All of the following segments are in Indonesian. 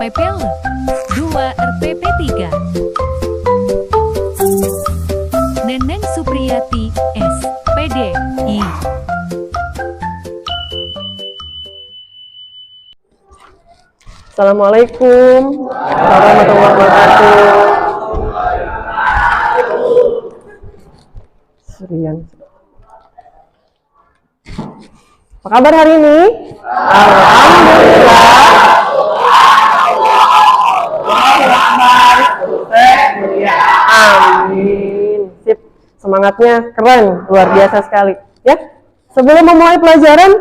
PPL 2 RPP 3. Neneng Supriyati SPDI. Assalamualaikum warahmatullahi wabarakatuh. Surian. Apa kabar hari ini? Alhamdulillah. Amin. Sip. Semangatnya keren, luar biasa sekali. Ya. Sebelum memulai pelajaran,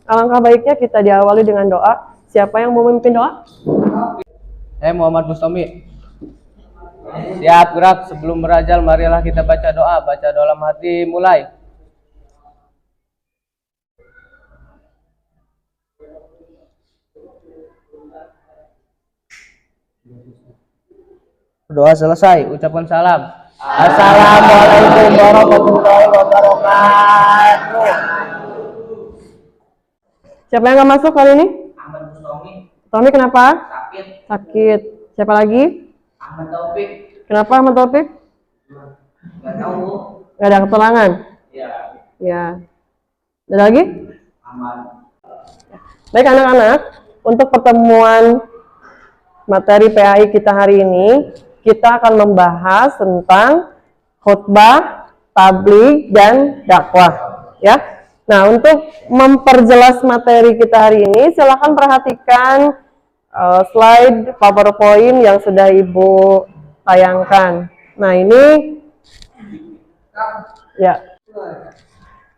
alangkah baiknya kita diawali dengan doa. Siapa yang mau memimpin doa? Muhammad Mustomi. Siap gerak, sebelum berajal marilah kita baca doa. Baca dalam hati, mulai. Doa selesai, ucapkan salam. Assalamualaikum warahmatullahi wabarakatuh. Siapa yang nggak masuk kali ini? Ahmad Mustomi. Tommy kenapa? Sakit. Sakit. Siapa lagi? Ahmad Taufik. Kenapa Ahmad Taufik? Nggak tahu. Nggak ada keterangan? Ya. Ya. Ada lagi? Ahmad. Baik anak-anak, untuk pertemuan materi PAI kita hari ini, kita akan membahas tentang khutbah, tabligh, dan dakwah. Ya. Nah, untuk memperjelas materi kita hari ini, silakan perhatikan slide PowerPoint yang sudah Ibu tayangkan. Nah, ini ya.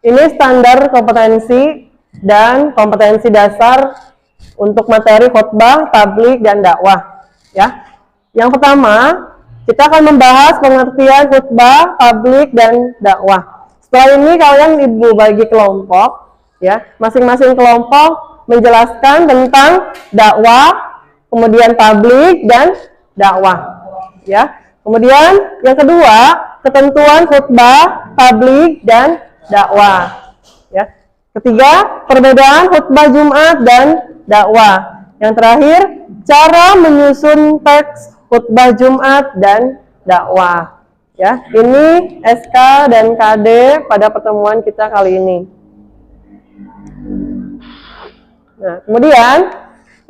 Ini standar kompetensi dan kompetensi dasar untuk materi khutbah, tabligh, dan dakwah. Ya. Yang pertama, kita akan membahas pengertian khutbah, tabligh, dan dakwah. Setelah ini kalian Ibu bagi kelompok, ya, masing-masing kelompok menjelaskan tentang dakwah, kemudian tabligh dan dakwah, ya. Kemudian yang kedua, ketentuan khutbah, tabligh dan dakwah, ya. Ketiga, perbedaan khutbah Jumat dan dakwah. Yang terakhir, cara menyusun teks khutbah Jumat dan dakwah. Ya, ini SK dan KD pada pertemuan kita kali ini. Nah, kemudian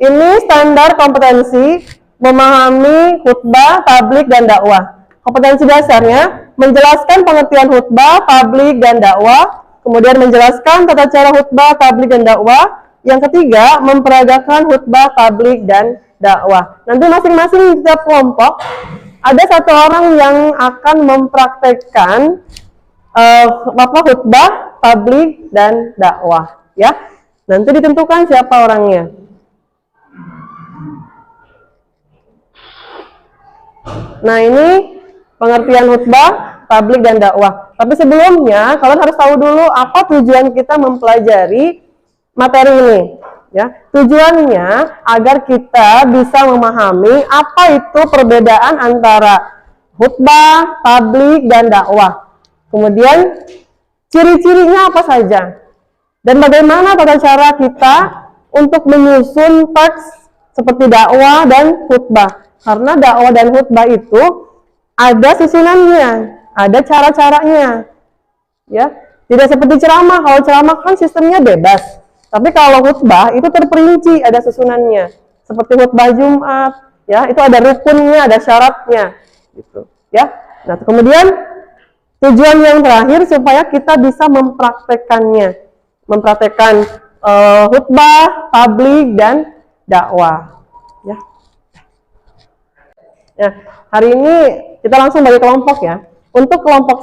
ini standar kompetensi memahami khutbah, tabligh, dan dakwah. Kompetensi dasarnya menjelaskan pengertian khutbah, tabligh, dan dakwah. Kemudian menjelaskan tata cara khutbah, tabligh, dan dakwah. Yang ketiga, memperagakan khutbah, tabligh, dan dakwah. Nanti masing-masing setiap kelompok ada satu orang yang akan mempraktekkan khutbah, tabligh, dan dakwah, ya. Nanti ditentukan siapa orangnya. Nah, ini pengertian khutbah, tabligh, dan dakwah. Tapi sebelumnya kalian harus tahu dulu apa tujuan kita mempelajari materi ini. Ya, tujuannya agar kita bisa memahami apa itu perbedaan antara khutbah, tabligh, dan dakwah. Kemudian ciri-cirinya apa saja dan bagaimana tata cara kita untuk menyusun teks seperti dakwah dan khutbah. Karena dakwah dan khutbah itu ada susunannya, ada cara-caranya. Ya, tidak seperti ceramah. Kalau ceramah kan sistemnya bebas. Tapi kalau khutbah itu terperinci, ada susunannya. Seperti khutbah Jumat, ya, itu ada rukunnya, ada syaratnya, gitu, ya. Nah, kemudian tujuan yang terakhir supaya kita bisa mempraktekannya, mempraktekkan khutbah, tabligh, dan dakwah, ya. Ya, hari ini kita langsung bagi kelompok ya. Untuk kelompok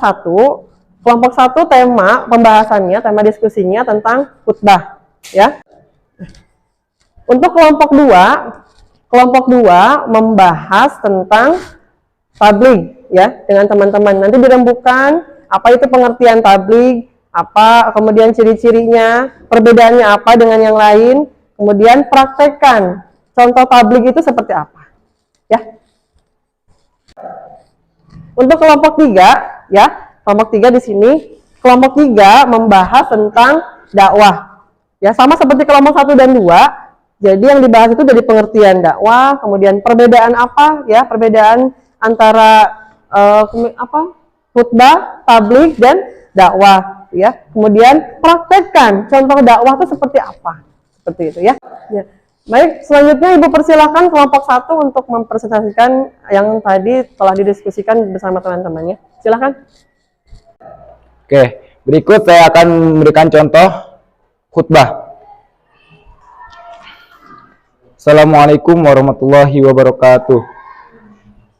satu tema pembahasannya, tema diskusinya tentang khutbah. Ya, untuk kelompok dua membahas tentang tabligh ya dengan teman-teman. Nanti dirembukan apa itu pengertian tabligh, apa kemudian ciri-cirinya, perbedaannya apa dengan yang lain, kemudian praktekkan contoh tabligh itu seperti apa. Ya. Untuk kelompok 3 ya, kelompok 3 di sini, kelompok 3 membahas tentang dakwah. Ya, sama seperti kelompok 1 dan 2, Jadi yang dibahas itu dari pengertian dakwah, kemudian perbedaan apa ya, perbedaan antara khutbah, tabligh dan dakwah ya. Kemudian praktekkan contoh dakwah itu seperti apa. Seperti itu ya. Ya. Baik, selanjutnya Ibu persilakan kelompok 1 untuk mempresentasikan yang tadi telah didiskusikan bersama teman-temannya. Silakan. Oke, berikut saya akan memberikan contoh khutbah. Assalamualaikum warahmatullahi wabarakatuh.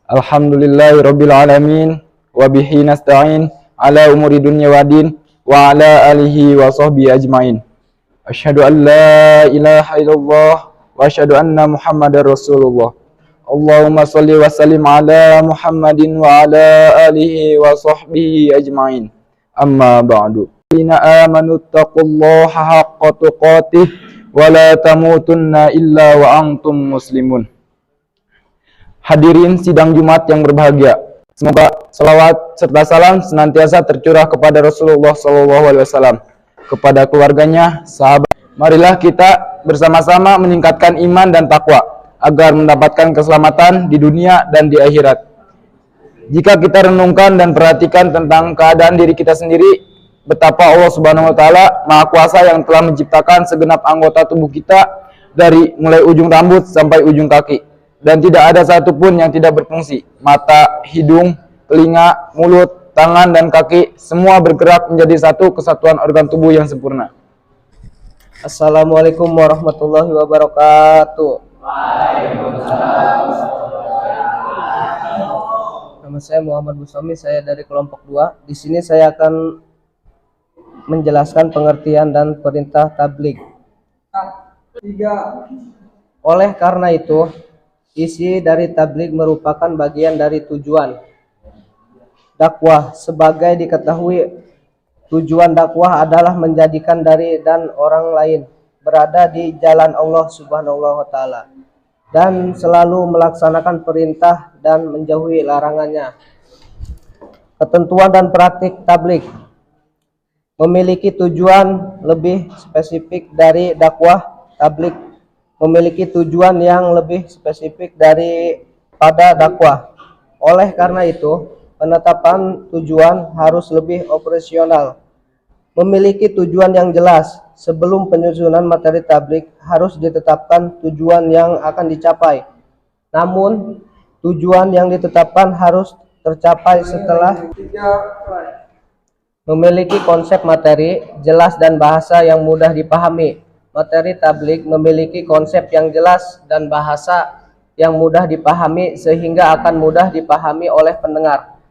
Alhamdulillahirabbil alamin wa bihi nasta'in ala umuri dunya waddin wa ala alihi wa sahbihi ajmain. Asyhadu an la ilaha illallah wa asyhadu anna Muhammadar Rasulullah. Allahumma shalli wa sallim ala Muhammadin wa ala alihi wa sahbihi ajmain. Amma ba'du. Inna amanu taqullaha haqqa tuqatih wa la tamutunna illa wa antum muslimun. Hadirin sidang Jumat yang berbahagia. Semoga salawat serta salam senantiasa tercurah kepada Rasulullah SAW, kepada keluarganya, sahabat. Marilah kita bersama-sama meningkatkan iman dan takwa agar mendapatkan keselamatan di dunia dan di akhirat. Jika kita renungkan dan perhatikan tentang keadaan diri kita sendiri, betapa Allah Subhanahu wa taala Maha Kuasa yang telah menciptakan segenap anggota tubuh kita dari mulai ujung rambut sampai ujung kaki, dan tidak ada satupun yang tidak berfungsi. Mata, hidung, telinga, mulut, tangan dan kaki semua bergerak menjadi satu kesatuan organ tubuh yang sempurna. Assalamualaikum warahmatullahi wabarakatuh. Nama saya Muhammad Bustami, saya dari kelompok 2. Di sini saya akan menjelaskan pengertian dan perintah tabligh. Oleh karena itu, isi dari tabligh merupakan bagian dari tujuan dakwah. Sebagai diketahui, tujuan dakwah adalah menjadikan diri dan orang lain berada di jalan Allah Subhanahu wa taala dan selalu melaksanakan perintah dan menjauhi larangannya. Ketentuan dan praktik tabligh memiliki tujuan lebih spesifik dari dakwah. Tabligh memiliki tujuan yang lebih spesifik daripada dakwah. Oleh karena itu, penetapan tujuan harus lebih operasional, memiliki tujuan yang jelas. Sebelum penyusunan materi tabligh harus ditetapkan tujuan yang akan dicapai. Namun, tujuan yang ditetapkan harus tercapai setelah memiliki konsep materi jelas dan bahasa yang mudah dipahami. Materi tabligh memiliki konsep yang jelas dan bahasa yang mudah dipahami sehingga akan mudah dipahami oleh pendengar.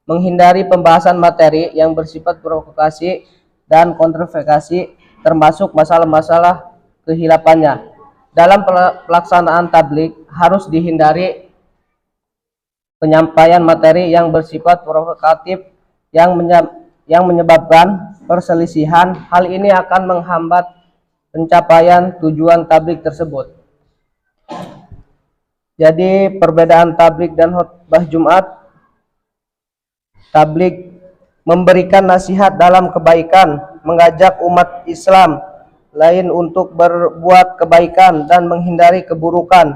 Menghindari pembahasan materi yang bersifat provokasi dan kontroversi, termasuk masalah-masalah kehilafannya. Dalam pelaksanaan tabligh harus dihindari penyampaian materi yang bersifat provokatif yang menyebabkan perselisihan. Hal ini akan menghambat pencapaian tujuan tabligh tersebut. Jadi perbedaan tabligh dan khutbah Jumat. Tabligh memberikan nasihat dalam kebaikan, mengajak umat Islam lain untuk berbuat kebaikan dan menghindari keburukan.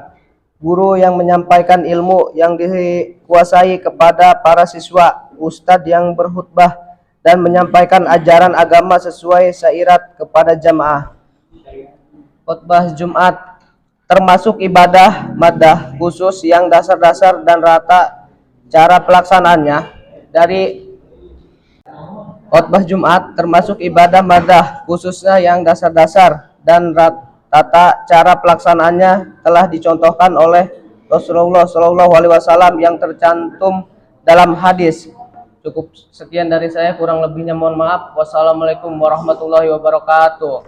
Guru yang menyampaikan ilmu yang dikuasai kepada para siswa, ustadz yang berkhutbah dan menyampaikan ajaran agama sesuai syariat kepada jamaah. Khutbah Jumat termasuk ibadah madah khusus yang dasar-dasar dan rata cara pelaksanaannya. Dari khutbah Jumat termasuk ibadah madah khususnya yang dasar-dasar dan tata cara pelaksanaannya telah dicontohkan oleh Rasulullah SAW yang tercantum dalam hadis. Cukup sekian dari saya, kurang lebihnya mohon maaf. Wassalamualaikum warahmatullahi wabarakatuh.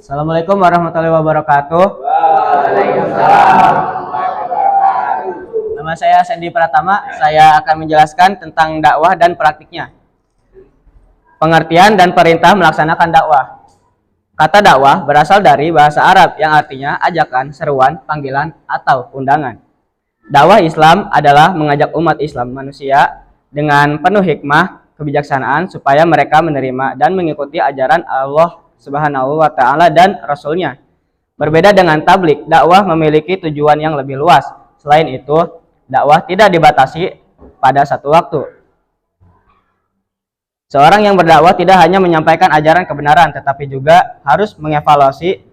Assalamualaikum warahmatullahi wabarakatuh. Nama saya Sandy Pratama. Saya akan menjelaskan tentang dakwah dan praktiknya. Pengertian dan perintah melaksanakan dakwah. Kata dakwah berasal dari bahasa Arab yang artinya ajakan, seruan, panggilan, atau undangan. Dakwah Islam adalah mengajak umat Islam manusia dengan penuh hikmah, kebijaksanaan supaya mereka menerima dan mengikuti ajaran Allah Subhanahu wa taala dan Rasul-Nya. Berbeda dengan tablik, dakwah memiliki tujuan yang lebih luas. Selain itu, dakwah tidak dibatasi pada satu waktu. Seorang yang berdakwah tidak hanya menyampaikan ajaran kebenaran, tetapi juga harus mengevaluasi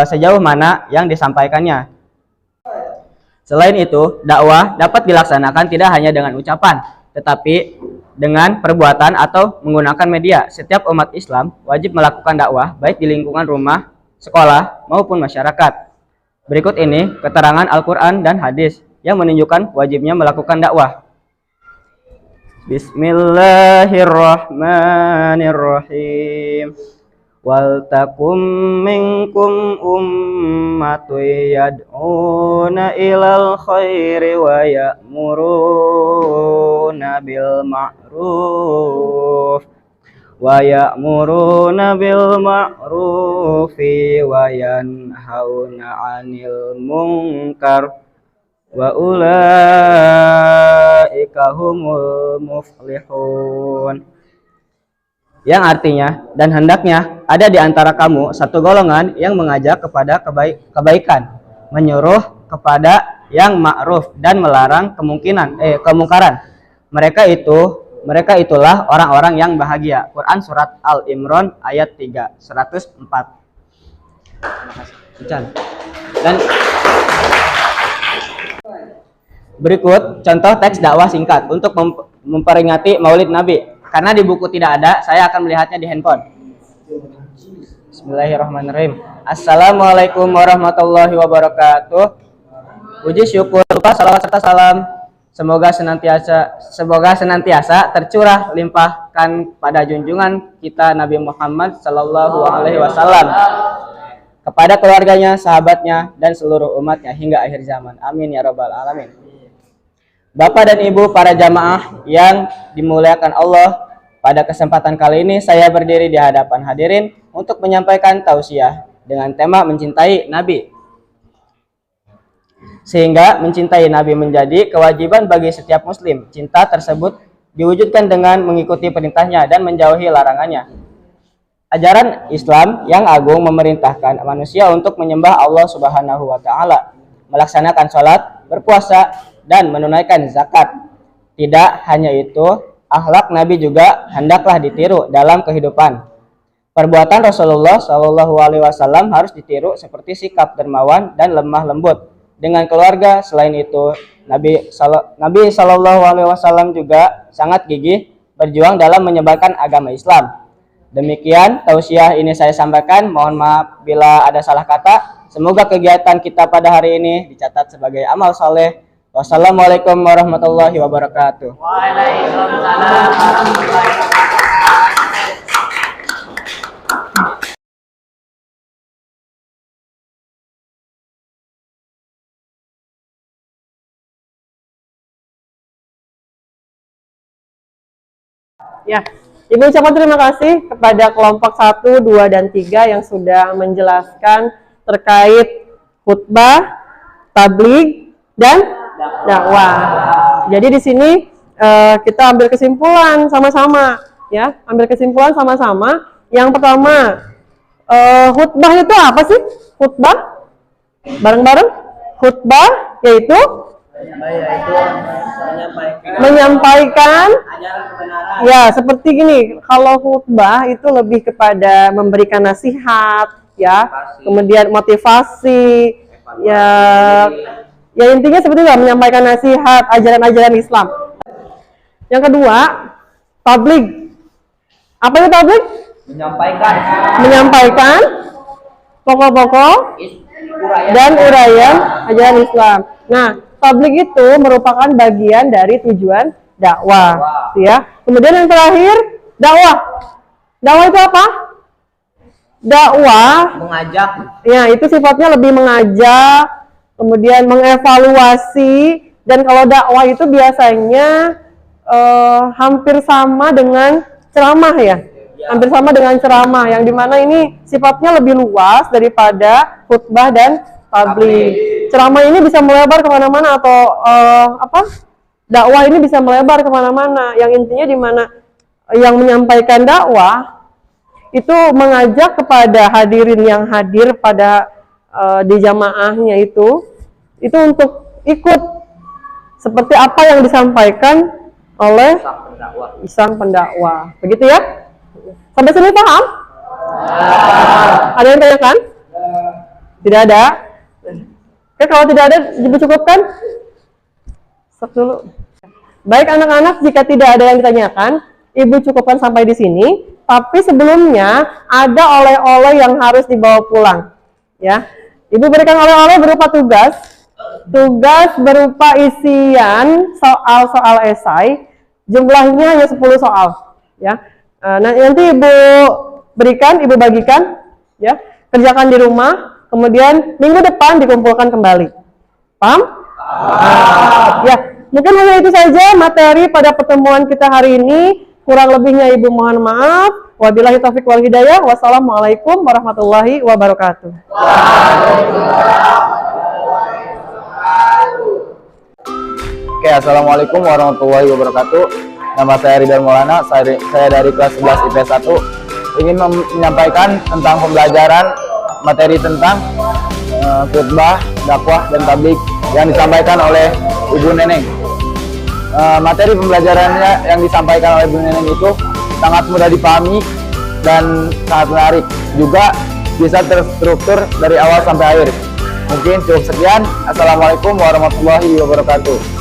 sejauh mana yang disampaikannya. Selain itu, dakwah dapat dilaksanakan tidak hanya dengan ucapan, tetapi dengan perbuatan atau menggunakan media. Setiap umat Islam wajib melakukan dakwah, baik di lingkungan rumah, sekolah, maupun masyarakat. Berikut ini keterangan Al-Quran dan hadis yang menunjukkan wajibnya melakukan dakwah. Bismillahirrahmanirrahim. Wal takum minkum ummatun yad'una ilal khairi wa ya'muruna bil ma'ruf wa yanhauna 'anil munkar wa ulaika humul muflihun. Yang artinya, dan hendaknya ada di antara kamu satu golongan yang mengajak kepada kebaikan, menyuruh kepada yang ma'ruf dan melarang kemungkaran. Mereka itulah orang-orang yang bahagia. Quran surat Al-Imran ayat 3, 104. Dan berikut contoh teks dakwah singkat untuk memperingati Maulid Nabi. Karena di buku tidak ada, saya akan melihatnya di handphone. Bismillahirrahmanirrahim. Assalamualaikum warahmatullahi wabarakatuh. Puji syukur, salawat serta salam semoga senantiasa tercurah limpahkan pada junjungan kita Nabi Muhammad sallallahu alaihi wasallam, kepada keluarganya, sahabatnya, dan seluruh umatnya hingga akhir zaman. Amin ya rabbal alamin. Bapak dan Ibu para jamaah yang dimuliakan Allah, pada kesempatan kali ini saya berdiri di hadapan hadirin untuk menyampaikan tausiah dengan tema mencintai Nabi. Sehingga mencintai Nabi menjadi kewajiban bagi setiap muslim. Cinta tersebut diwujudkan dengan mengikuti perintahnya dan menjauhi larangannya. Ajaran Islam yang agung memerintahkan manusia untuk menyembah Allah Subhanahu wa taala, melaksanakan sholat, berpuasa, dan menunaikan zakat. Tidak hanya itu, akhlak Nabi juga hendaklah ditiru dalam kehidupan. Perbuatan Rasulullah Shallallahu Alaihi Wasallam harus ditiru seperti sikap dermawan dan lemah lembut dengan keluarga. Selain itu, Nabi Shallallahu Alaihi Wasallam juga sangat gigih berjuang dalam menyebarkan agama Islam. Demikian tausiah ini saya sampaikan. Mohon maaf bila ada salah kata. Semoga kegiatan kita pada hari ini dicatat sebagai amal soleh. Wassalamualaikum warahmatullahi wabarakatuh. Waalaikumsalam warahmatullahi wabarakatuh. Ya, Ibu ucapkan terima kasih kepada kelompok 1, 2, dan 3 yang sudah menjelaskan terkait khutbah, tabligh, dan dakwah. Jadi di sini kita ambil kesimpulan sama-sama, ya. Ambil kesimpulan sama-sama. Yang pertama, khutbah itu apa sih? Khutbah? Bareng-bareng? Khutbah yaitu menyampaikan, ya seperti gini. Kalau khutbah itu lebih kepada memberikan nasihat, ya, kemudian motivasi, ya intinya seperti itu, menyampaikan nasihat, ajaran-ajaran Islam. Yang kedua, tabligh. Apa itu tabligh? Menyampaikan pokok-pokok dan uraian ajaran Islam. Nah, tabligh itu merupakan bagian dari tujuan dakwah, ya. Kemudian yang terakhir, dakwah. Dakwah itu apa? Dakwah Mengajak. Ya, itu sifatnya lebih mengajak, kemudian mengevaluasi, dan kalau dakwah itu biasanya hampir sama dengan ceramah, ya. Hampir sama dengan ceramah, yang dimana ini sifatnya lebih luas daripada khutbah dan tabligh. Ceramah ini bisa melebar kemana-mana atau dakwah ini bisa melebar kemana-mana. Yang intinya di mana yang menyampaikan dakwah itu mengajak kepada hadirin yang hadir pada di jamaahnya itu untuk ikut seperti apa yang disampaikan oleh sang pendakwah. Begitu ya? Sampai sini paham? Ada yang tanyakan? Tidak ada? Oke, kalau tidak ada, Ibu cukupkan? Stop dulu. Baik anak-anak, jika tidak ada yang ditanyakan, Ibu cukupkan sampai di sini. Tapi sebelumnya ada oleh-oleh yang harus dibawa pulang. Ya, Ibu berikan oleh-oleh berupa tugas. Tugas berupa isian soal-soal esai. Jumlahnya hanya 10 soal. Ya, nanti Ibu berikan, Ibu bagikan. Ya, kerjakan di rumah. Kemudian minggu depan dikumpulkan kembali. Paham? Ya, mungkin hanya itu saja materi pada pertemuan kita hari ini. Kurang lebihnya Ibu mohon maaf. Wabillahi taufiq wal hidayah. Wassalamualaikum warahmatullahi wabarakatuh. Oke, assalamualaikum warahmatullahi wabarakatuh. Nama saya Ridwan Maulana, saya dari kelas 11 IPS 1. Ingin menyampaikan tentang pembelajaran materi tentang khutbah, dakwah, dan tabligh yang disampaikan oleh Ibu Neneng. Materi pembelajarannya yang disampaikan oleh Ibu Neneng itu sangat mudah dipahami dan sangat menarik. Juga bisa terstruktur dari awal sampai akhir. Mungkin cukup sekian. Assalamualaikum warahmatullahi wabarakatuh.